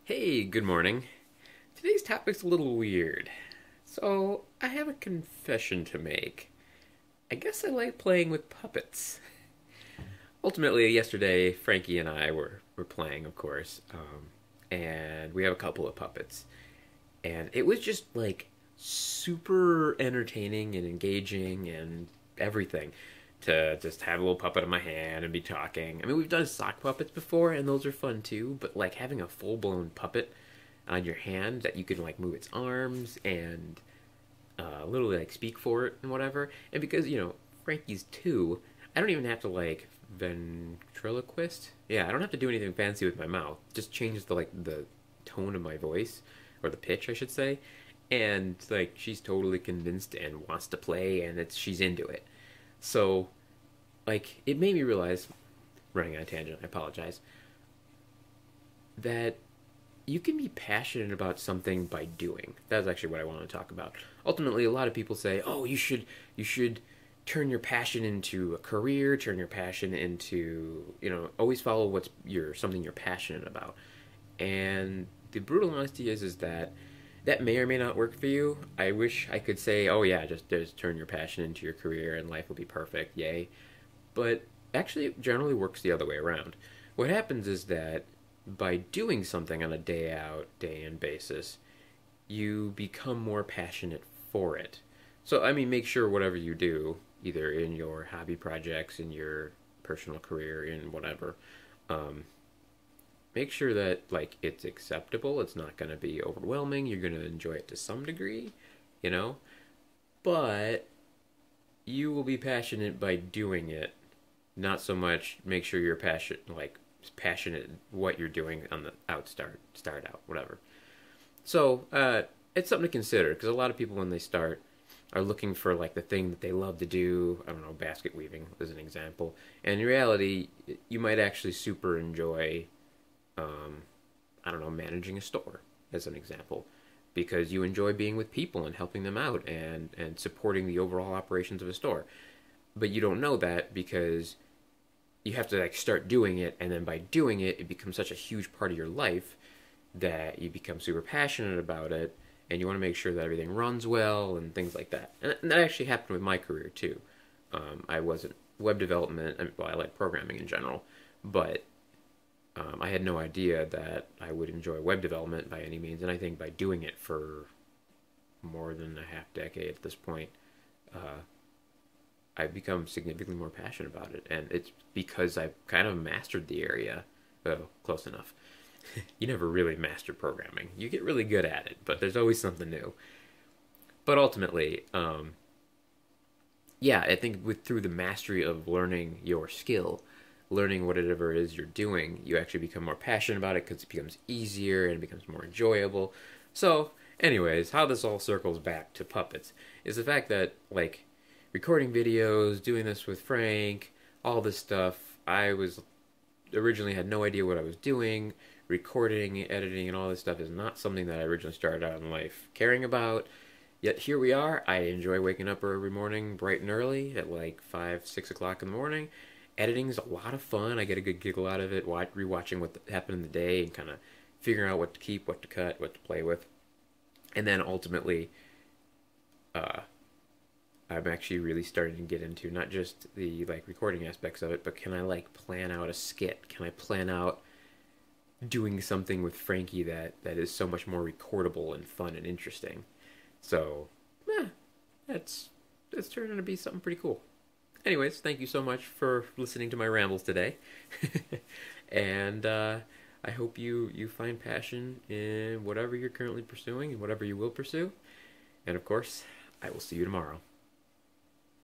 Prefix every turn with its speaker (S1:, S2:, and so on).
S1: Hey, good morning. Today's topic's a little weird. So, I have a confession to make. I guess I like playing with puppets. Ultimately, yesterday, Frankie and I were playing, of course, and we have a couple of puppets. And it was just like super entertaining and engaging and everything to just have a little puppet in my hand and be talking. I mean, we've done sock puppets before, and those are fun too, but like having a full blown puppet on your hand that you can like move its arms and literally like speak for it and whatever. And because Frankie's two, I don't even have to like ventriloquist. Yeah, I don't have to do anything fancy with my mouth. Just change the tone of my voice or the pitch, I should say. And like she's totally convinced and wants to play, and she's into it. So like it made me realize, running on a tangent, I apologize, that you can be passionate about something by doing. That's actually what I want to talk about. Ultimately, a lot of people say, "Oh, you should turn your passion into a career, turn your passion into, always follow something you're passionate about." And the brutal honesty is that that may or may not work for you. I wish I could say, "Oh yeah, just turn your passion into your career and life will be perfect." Yay. But actually it generally works the other way around. What happens is that by doing something on a day out, day in basis, you become more passionate for it. So, I mean, make sure whatever you do, either in your hobby projects, in your personal career, in whatever, um, make sure that like it's acceptable. It's not going to be overwhelming. You're going to enjoy it to some degree, you know, but you will be passionate by doing it. Not so much make sure you're passionate what you're doing on the start out, whatever. So it's something to consider because a lot of people when they start are looking for like the thing that they love to do. I don't know, basket weaving is an example. And in reality, you might actually super enjoy, I don't know, managing a store as an example, because you enjoy being with people and helping them out and supporting the overall operations of a store. But you don't know that because you have to like start doing it, and then by doing it, it becomes such a huge part of your life that you become super passionate about it, and you want to make sure that everything runs well and things like that. And that actually happened with my career too. I wasn't web development. Well, I like programming in general, but I had no idea that I would enjoy web development by any means. And I think by doing it for more than a half decade at this point, uh, I've become significantly more passionate about it, and it's because I've kind of mastered the area. Oh, close enough. You never really master programming. You get really good at it, but there's always something new. But ultimately, yeah, I think through the mastery of learning your skill, learning whatever it is you're doing, you actually become more passionate about it because it becomes easier and it becomes more enjoyable. So, anyways, how this all circles back to puppets is the fact that like recording videos, doing this with Frank, all this stuff, I was originally had no idea what I was doing. Recording, editing, and all this stuff is not something that I originally started out in life caring about. Yet here we are. I enjoy waking up every morning bright and early at like 5, 6 o'clock in the morning. Editing is a lot of fun. I get a good giggle out of it, rewatching what happened in the day and kind of figuring out what to keep, what to cut, what to play with. And then ultimately, uh, I'm actually really starting to get into not just the like recording aspects of it, but can I like plan out a skit? Can I plan out doing something with Frankie that is so much more recordable and fun and interesting? So, that's that's turning to be something pretty cool. Anyways, thank you so much for listening to my rambles today, and I hope you find passion in whatever you're currently pursuing and whatever you will pursue. And of course, I will see you tomorrow.